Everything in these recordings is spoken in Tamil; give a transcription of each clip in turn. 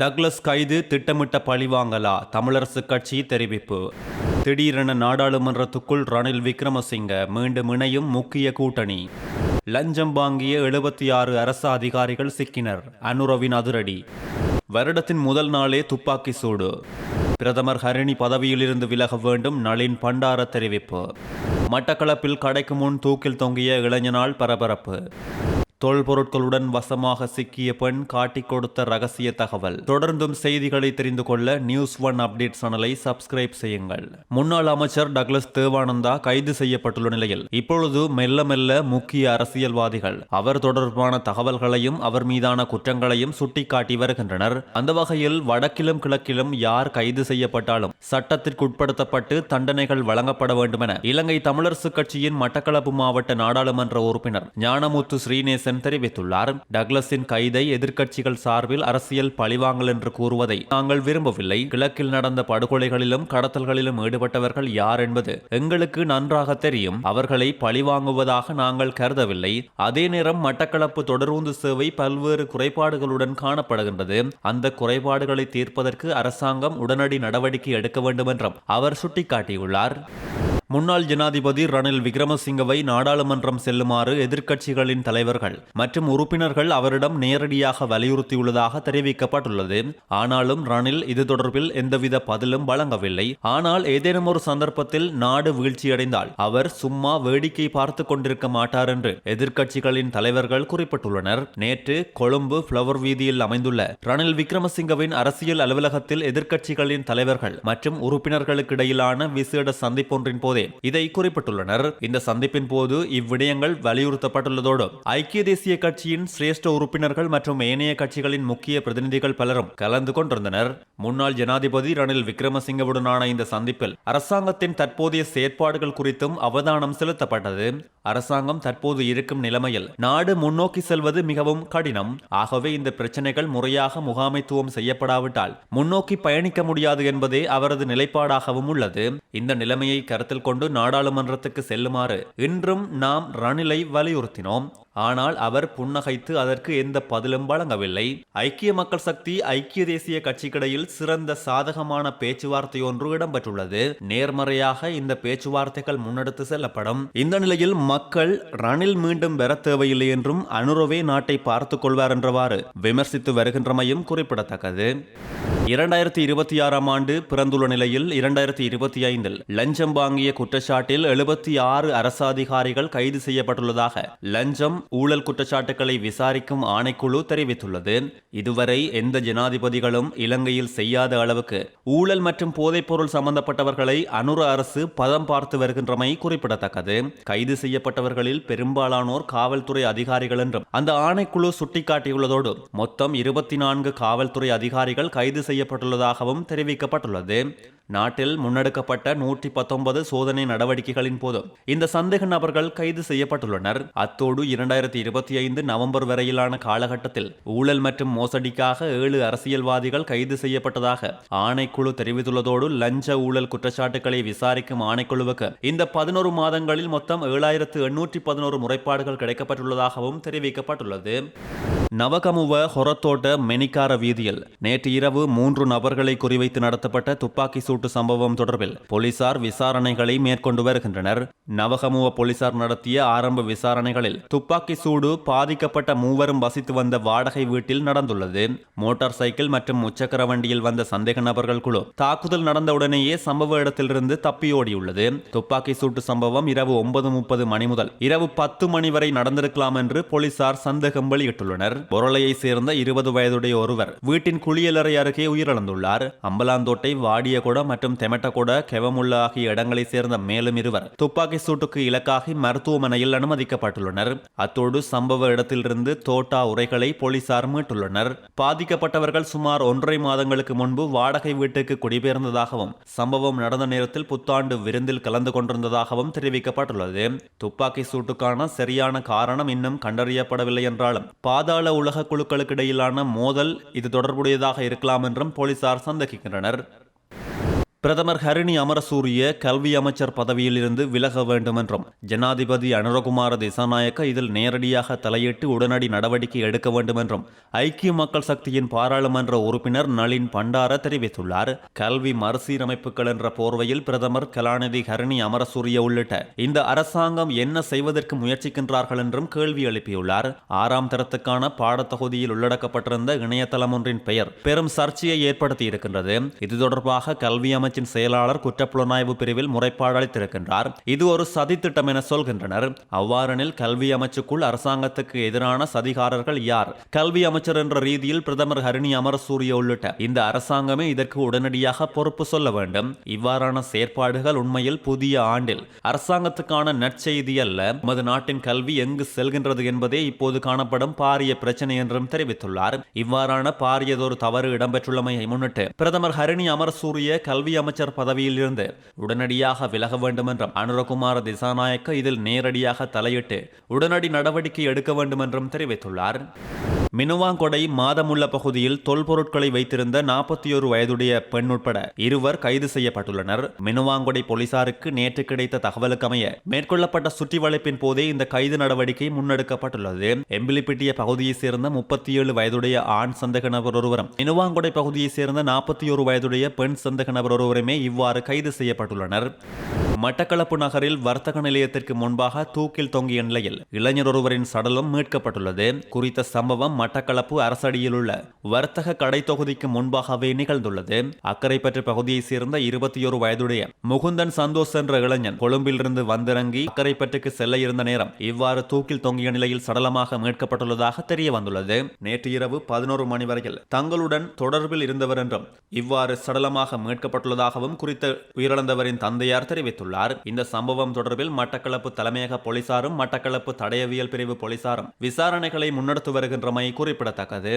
டக்ளஸ் கைது திட்டமிட்ட பழிவாங்கலா? தமிழரசு கட்சி தெரிவிப்பு. திடீரென நாடாளுமன்றத்துக்குள் ரணில் விக்ரமசிங்க மீண்டும் இணையும் முக்கிய கூட்டணி. லஞ்சம் வாங்கிய 76 அரசு அதிகாரிகள் சிக்கினர். அனுரவின் அதிரடி. வருடத்தின் முதல் நாளே துப்பாக்கி சூடு. பிரதமர் ஹரிணி பதவியிலிருந்து விலக வேண்டும் நளின் பண்டார தெரிவிப்பு. மட்டக்களப்பில் கடைக்கு முன் தூக்கில் தொங்கிய இளைஞனால் பரபரப்பு. தொல்பொருட்களுடன் வசமாக சிக்கிய பெண் காட்டிக் கொடுத்த ரகசிய தகவல். தொடர்ந்தும் செய்திகளை தெரிந்து கொள்ள நியூஸ் ஒன் அப்டேட் சேனலை சப்ஸ்கிரைப் செய்யுங்கள். முன்னாள் அமைச்சர் டக்ளஸ் தேவானந்தா கைது செய்யப்பட்டுள்ள நிலையில் இப்பொழுது மெல்ல மெல்ல முக்கிய அரசியல்வாதிகள் அவர் தொடர்பான தகவல்களையும் அவர் மீதான குற்றங்களையும் சுட்டிக்காட்டி வருகின்றனர். அந்த வகையில் வடக்கிலும் கிழக்கிலும் யார் கைது செய்யப்பட்டாலும் சட்டத்திற்குட்படுத்தப்பட்டு தண்டனைகள் வழங்கப்பட வேண்டும் என இலங்கை தமிழரசு கட்சியின் மட்டக்களப்பு மாவட்ட நாடாளுமன்ற உறுப்பினர் ஞானமுத்து ஸ்ரீநேசன் தெரிவித்துள்ளார். டக்ளஸின் கைதை எதிர்க்கட்சிகள் சார்பில் அரசியல் பழிவாங்கல் என்று கூறுவதை நாங்கள் விரும்பவில்லை. கிழக்கில் நடந்த படுகொலைகளிலும் கடத்தல்களிலும் ஈடுபட்டவர்கள் யார் என்பது எங்களுக்கு நன்றாக தெரியும். அவர்களை பழிவாங்குவதாக நாங்கள் கருதவில்லை. அதே நேரம் மட்டக்களப்பு தொடருந்து சேவை பல்வேறு குறைபாடுகளுடன் காணப்படுகின்றது. அந்த குறைபாடுகளை தீர்ப்பதற்கு அரசாங்கம் உடனடி நடவடிக்கை எடுக்க வேண்டும் என்றும் அவர் சுட்டிக்காட்டியுள்ளார். முன்னாள் ஜனாதிபதி ரணில் விக்ரமசிங்கவை நாடாளுமன்றம் செல்லுமாறு எதிர்க்கட்சிகளின் தலைவர்கள் மற்றும் உறுப்பினர்கள் அவரிடம் நேரடியாக வலியுறுத்தியுள்ளதாக தெரிவிக்கப்பட்டுள்ளது. ஆனாலும் ரணில் இது தொடர்பில் எந்தவித பதிலும் வழங்கவில்லை. ஆனால் ஏதேனும் ஒரு சந்தர்ப்பத்தில் நாடு வீழ்ச்சியடைந்தால் அவர் சும்மா வேடிக்கை பார்த்து கொண்டிருக்க மாட்டார் என்று எதிர்க்கட்சிகளின் தலைவர்கள் குறிப்பிட்டுள்ளனர். நேற்று கொழும்பு பிளவர் வீதியில் அமைந்துள்ள ரணில் விக்ரமசிங்கவின் அரசியல் அலுவலகத்தில் எதிர்க்கட்சிகளின் தலைவர்கள் மற்றும் உறுப்பினர்களுக்கு இடையிலான விசேட சந்திப்பொன்றின் போதே இதை குறிப்பிட்டுள்ளனர். இந்த சந்திப்பின் போது இவ்விடயங்கள் வலியுறுத்தப்பட்டுள்ளதோடு ஐக்கிய தேசிய கட்சியின் சிரேஷ்ட உறுப்பினர்கள் மற்றும் ஏனைய கட்சிகளின் முக்கிய பிரதிநிதிகள் பலரும் கலந்து கொண்டிருந்தனர். முன்னாள் ஜனாதிபதி ரணில் விக்ரமசிங்கவுடனான இந்த சந்திப்பில் அரசாங்கத்தின் தற்போதைய செயற்பாடுகள் குறித்தும் அவதானம் செலுத்தப்பட்டது. அரசாங்கம் தற்போது இருக்கும் நிலைமையில் நாடு முன்னோக்கி செல்வது மிகவும் கடினம். ஆகவே இந்த பிரச்சனைகள் முறையாக முகாமைத்துவம் செய்யப்படாவிட்டால் முன்னோக்கி பயணிக்க முடியாது என்பதே அவரது நிலைப்பாடாகவும் உள்ளது. இந்த நிலைமையை கருத்தில் கொண்டு நாடாளுமன்றத்துக்கு செல்லுமாறு இன்றும் நாம் ரணிலை வலியுறுத்தினோம். ஆனால் அவர் புன்னகைத்து அதற்கு எந்த பதிலும் வழங்கவில்லை. ஐக்கிய மக்கள் சக்தி ஐக்கிய தேசிய கட்சிக்கிடையில் சிறந்த சாதகமான பேச்சுவார்த்தை ஒன்று இடம்பெற்றுள்ளது. நேர்மறையாக இந்த பேச்சுவார்த்தைகள் முன்னெடுத்து செல்லப்படும். இந்த நிலையில் மக்கள் ரணில் மீண்டும் பெற தேவையில்லை என்றும் அனுரவே நாட்டை பார்த்துக் கொள்வார் என்றவாறு விமர்சித்து வருகின்றமையும் குறிப்பிடத்தக்கது. 2026ஆம் ஆண்டு பிறந்துள்ள நிலையில் 2025இல் லஞ்சம் வாங்கிய குற்றச்சாட்டில் 76 அரசு அதிகாரிகள் கைது செய்யப்பட்டுள்ளதாக லஞ்சம் ஊழல் குற்றச்சாட்டுகளை விசாரிக்கும் ஆணைக்குழு தெரிவித்துள்ளது. இதுவரை எந்த ஜனாதிபதிகளும் இலங்கையில் செய்யாத அளவுக்கு ஊழல் மற்றும் போதைப்பொருள் சம்பந்தப்பட்டவர்களை அனுர அரசு பதம் பார்த்து வருகின்றமை குறிப்பிடத்தக்கது. கைது செய்யப்பட்டவர்களில் பெரும்பாலானோர் காவல்துறை அதிகாரிகள் என்றும் அந்த ஆணைக்குழு சுட்டிக்காட்டியுள்ளதோடு மொத்தம் 24 காவல்துறை அதிகாரிகள் கைது செய்யப்பட்டுள்ளதாகவும் தெரிவிக்கப்பட்டுள்ளது. நாட்டில் முன்னெடுக்கப்பட்ட 119 சோதனை நடவடிக்கைகளின் போது இந்த சந்தேக நபர்கள் கைது செய்யப்பட்டுள்ளனர். அத்தோடு 2025 நவம்பர் வரையிலான காலகட்டத்தில் ஊழல் மற்றும் மோசடிக்காக 7 அரசியல்வாதிகள் கைது செய்யப்பட்டதாக ஆணைக்குழு தெரிவித்துள்ளதோடு லஞ்ச ஊழல் குற்றச்சாட்டுகளை விசாரிக்கும் ஆணைக்குழுவுக்கு இந்த 11 மாதங்களில் மொத்தம் 7811 முறைப்பாடுகள் கிடைக்கப்பட்டுள்ளதாகவும் தெரிவிக்கப்பட்டுள்ளது. நவகமுவ ஹொரத்தோட்ட மெனிக்கார வீதியில் நேற்று இரவு 3 நபர்களை குறிவைத்து நடத்தப்பட்ட துப்பாக்கி சூட்டு சம்பவம் தொடர்பில் போலீசார் விசாரணைகளை மேற்கொண்டு வருகின்றனர். நவகமுவ போலீசார் நடத்திய ஆரம்ப விசாரணைகளில் துப்பாக்கி சூடு பாதிக்கப்பட்ட மூவரும் வசித்து வந்த வாடகை வீட்டில் நடந்துள்ளது. மோட்டார் சைக்கிள் மற்றும் முச்சக்கர வண்டியில் வந்த சந்தேக நபர்கள் குழு தாக்குதல் நடந்தவுடனேயே சம்பவ இடத்திலிருந்து தப்பியோடியுள்ளது. துப்பாக்கி சூட்டு சம்பவம் இரவு 9:30 மணி முதல் இரவு 10 மணி வரை நடந்திருக்கலாம் என்று போலீசார் சந்தேகம் வெளியிட்டுள்ளனர். பொருளையை சேர்ந்த 20 வயதுடைய ஒருவர் வீட்டின் குளியலறை அருகே உயிரிழந்துள்ளார். அம்பலாந்தோட்டை வாடியகொட மற்றும் தெமட்டகொட கெவமுள்ள ஆகிய இடங்களை சேர்ந்த மேலும் 2 துப்பாக்கி சூட்டுக்கு இலக்காகி மருத்துவமனையில் அனுமதிக்கப்பட்டுள்ளனர். அத்தோடு சம்பவ இடத்திலிருந்து தோட்டா உரைகளை போலீசார் மீட்டுள்ளனர். பாதிக்கப்பட்டவர்கள் சுமார் 1.5 மாதங்களுக்கு முன்பு வாடகை வீட்டுக்கு குடிபெயர்ந்ததாகவும் சம்பவம் நடந்த நேரத்தில் புத்தாண்டு விருந்தில் கலந்து கொண்டிருந்ததாகவும் தெரிவிக்கப்பட்டுள்ளது. துப்பாக்கி சூட்டுக்கான சரியான காரணம் இன்னும் கண்டறியப்படவில்லை என்றாலும் பாதாள உலக குழுக்களுக்கு இடையிலான மோதல் இது தொடர்புடையதாக இருக்கலாம் என்றும் போலீசார் சந்தேகிக்கின்றனர். பிரதமர் ஹரிணி அமரசூரிய கல்வி அமைச்சர் பதவியில் இருந்து விலக வேண்டும் என்றும் ஜனாதிபதி அனுரகுமார திசாநாயக்க இதில் நேரடியாக தலையிட்டு உடனடி நடவடிக்கை எடுக்க வேண்டும் என்றும் ஐக்கிய மக்கள் சக்தியின் பாராளுமன்ற உறுப்பினர் நளின் பண்டார தெரிவித்துள்ளார். கல்வி மறுசீரமைப்புகள் என்ற போர்வையில் பிரதமர் கலாநிதி ஹரிணி அமரசூரிய உள்ளிட்ட இந்த அரசாங்கம் என்ன செய்வதற்கு முயற்சிக்கின்றார்கள் என்றும் கேள்வி எழுப்பியுள்ளார். 6ஆம் தரத்துக்கான பாடத்தொகுதியில் உள்ளடக்கப்பட்டிருந்த இணையதளம் ஒன்றின் பெயர் பெரும் சர்ச்சையை ஏற்படுத்தி இருக்கின்றது. இது தொடர்பாக கல்வி அமைச்சர் செயலாளர் குற்றப்புலனாய்வு பிரிவில் முறைப்பாடு அளித்திருக்கின்றார். இது ஒரு சதி திட்டம் என சொல்கின்றனர். அவ்வாறெனில் கல்வி அமைச்சுக்குள் அரசாங்கத்துக்கு எதிரான சதிகாரர்கள் யார்? கல்வி அமைச்சர் என்ற ரீதியில் பிரதமர் ஹரிணி அமரசூரிய உள்ளிட்ட இந்த அரசாங்கமே இதற்கு உடனடியாக பொறுப்பு சொல்ல வேண்டும். இவ்வாறான செயற்பாடுகள் உண்மையில் புதிய ஆண்டில் அரசாங்கத்துக்கான நற்செய்தி அல்ல. நமது நாட்டின் கல்வி எங்கு செல்கின்றது என்பதே இப்போது காணப்படும் பாரிய பிரச்சனை என்றும் தெரிவித்துள்ளார். இவ்வாறான பாரியதொரு தவறு இடம்பெற்றுள்ளமையை முன்னிட்டு பிரதமர் ஹரிணி அமரசூரிய கல்வி அமைச்சர் பதவியில் இருந்து உடனடியாக விலக வேண்டும் என்றும் அனுரகுமார திசாநாயக்க இதில் நேரடியாக தலையிட்டு உடனடி நடவடிக்கை எடுக்க வேண்டும் என்றும் தெரிவித்துள்ளார். மினுவாங்கொடை மாதமுள்ள பகுதியில் தொல்பொருட்களை வைத்திருந்த 41 வயதுடைய பெண் உட்பட 2 கைது செய்யப்பட்டுள்ளனர். மினுவாங்கொடை போலீசாருக்கு நேற்று கிடைத்த தகவலுக்கு அமைய மேற்கொள்ளப்பட்ட சுற்றிவளைப்பின் போதே இந்த கைது நடவடிக்கை முன்னெடுக்கப்பட்டுள்ளது. எம்பிலிப்பிட்டிய பகுதியைச் சேர்ந்த 37 வயதுடைய ஆண் சந்தேக நபர் ஒருவரும் மினுவாங்கொடை பகுதியைச் சேர்ந்த 41 வயதுடைய பெண் சந்தேக நபர் ஒருவருமே இவ்வாறு கைது செய்யப்பட்டுள்ளனர். மட்டக்களப்பு நகரில் வர்த்தக நிலையத்திற்கு முன்பாக தூக்கில் தொங்கிய நிலையில் இளைஞர் ஒருவரின் சடலம் மீட்கப்பட்டுள்ளது. குறித்த சம்பவம் மட்டக்களப்பு அரசடியில் உள்ள வர்த்தக கடை தொகுதிக்கு முன்பாகவே நிகழ்ந்துள்ளது. அக்கரைப்பற்று பகுதியைச் சேர்ந்த 21 வயதுடைய முகுந்தன் சந்தோஷ் என்ற இளைஞன் கொழும்பிலிருந்து வந்திறங்கி அக்கரைப்பற்றுக்கு செல்ல இருந்த நேரம் இவ்வாறு தூக்கில் தொங்கிய நிலையில் சடலமாக மீட்கப்பட்டுள்ளதாக தெரிய வந்துள்ளது. நேற்று இரவு 11 மணி வரையில் தங்களுடன் தொடர்பில் இருந்தவர் என்றும் இவ்வாறு சடலமாக மீட்கப்பட்டுள்ளதாகவும் குறித்த உயிரிழந்தவரின் தந்தையார் தெரிவித்துள்ளார். இந்த சம்பவம் தொடர்பில் மட்டக்களப்பு தலைமையக போலீசாரும் மட்டக்களப்பு தடயவியல் பிரிவு போலீசாரும் விசாரணைகளை முன்னெடுத்து வருகின்றமை குறிப்பிடத்தக்கது.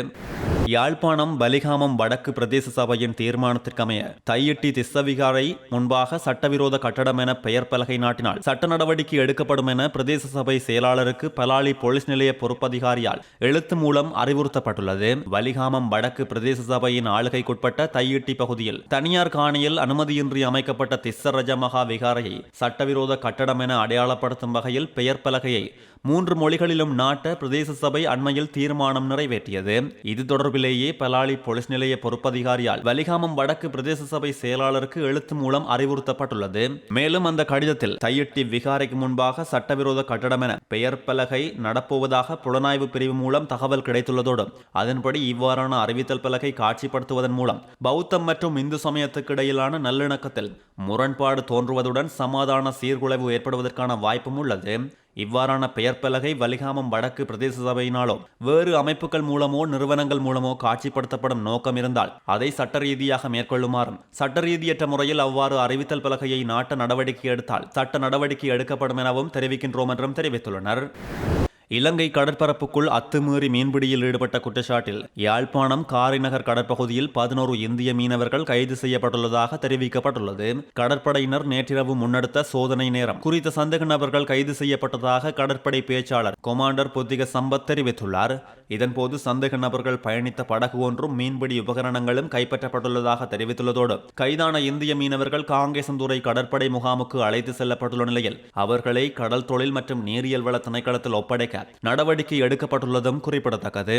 யாழ்ப்பாணம் பலிகாமம் வடக்கு பிரதேச சபையின் தீர்மானத்திற்கமைய தையிட்டி திஸ்ஸவிகாரை முன்பாக சட்டவிரோத கட்டடம் என பெயர் பலகை நாட்டினால் சட்ட நடவடிக்கை எடுக்கப்படும் என பிரதேச சபை செயலாளருக்கு பலாலி போலீஸ் நிலைய பொறுப்பதிகாரியால் எழுத்து மூலம் அறிவுறுத்தப்பட்டுள்ளது. பலிகாமம் வடக்கு பிரதேச சபையின் ஆளுகைக்குட்பட்ட தையிட்டி பகுதியில் தனியார் காணியில் அனுமதியின்றி அமைக்கப்பட்ட திஸ்ஸரஜ மகா விகாரையை சட்டவிரோத கட்டடம் என அடையாளப்படுத்தும் வகையில் பெயர் பலகையை 3 மொழிகளிலும் நாட்ட பிரதேச சபை அண்மையில் தீர்மானம் நிறைவேற்றியது. இது தொடர்பிலேயே பலாலி போலீஸ் நிலைய பொறுப்பதிகாரியால் வலிகாமம் வடக்கு பிரதேச சபை செயலாளருக்கு எழுத்து மூலம் அறிவுறுத்தப்பட்டுள்ளது. மேலும் அந்த கடிதத்தில் தையிட்டி விகாரைக்கு முன்பாக சட்டவிரோத கட்டடம் என பெயர் பலகை நடப்போவதாக புலனாய்வு பிரிவு மூலம் தகவல் கிடைத்துள்ளதோடு அதன்படி இவ்வாறான அறிவித்தல் பலகை காட்சிப்படுத்துவதன் மூலம் பௌத்தம் மற்றும் இந்து சமயத்துக்கு இடையிலான நல்லிணக்கத்தில் முரண்பாடு தோன்றுவதுடன் சமாதான சீர்குலைவு ஏற்படுவதற்கான வாய்ப்பும் உள்ளது. இவ்வாறான பெயர் பலகை வலிகாமம் வடக்கு பிரதேச சபையினாலோ வேறு அமைப்புகள் மூலமோ நிறுவனங்கள் மூலமோ காட்சிப்படுத்தப்படும் நோக்கம் இருந்தால் அதை சட்ட ரீதியாக மேற்கொள்ளுமாறும் சட்ட ரீதியற்ற முறையில் அவ்வாறு அறிவித்தல் பலகையை நாட்ட நடவடிக்கை எடுத்தால் சட்ட நடவடிக்கை எடுக்கப்படும் எனவும் தெரிவிக்கின்றோம் என்றும் தெரிவித்துள்ளனர். இலங்கை கடற்பரப்புக்குள் அத்துமீறி மீன்பிடியில் ஈடுபட்ட குற்றச்சாட்டில் யாழ்ப்பாணம் காரைநகர் கடற்பகுதியில் 11 இந்திய மீனவர்கள் கைது செய்யப்பட்டுள்ளதாக தெரிவிக்கப்பட்டுள்ளது. கடற்படையினர் நேற்றிரவு முன்னெடுத்த சோதனை நேரம் குறித்த சந்தேக நபர்கள் கைது செய்யப்பட்டதாக கடற்படை பேச்சாளர் கொமாண்டர் பொத்திக சம்பத் தெரிவித்துள்ளார். இதன்போது சந்தேக நபர்கள் பயணித்த படகு ஒன்றும் மீன்பிடி உபகரணங்களும் கைப்பற்றப்பட்டுள்ளதாக தெரிவித்துள்ளதோடு கைதான இந்திய மீனவர்கள் காங்கேசந்துறை கடற்படை முகாமுக்கு அழைத்து செல்லப்பட்டுள்ள நிலையில் அவர்களை கடல் தொழில் மற்றும் நீரியல் வள திணைக்களத்தில் ஒப்படைக்க நடவடிக்கை எடுக்கப்பட்டுள்ளதும் குறிப்பிடத்தக்கது.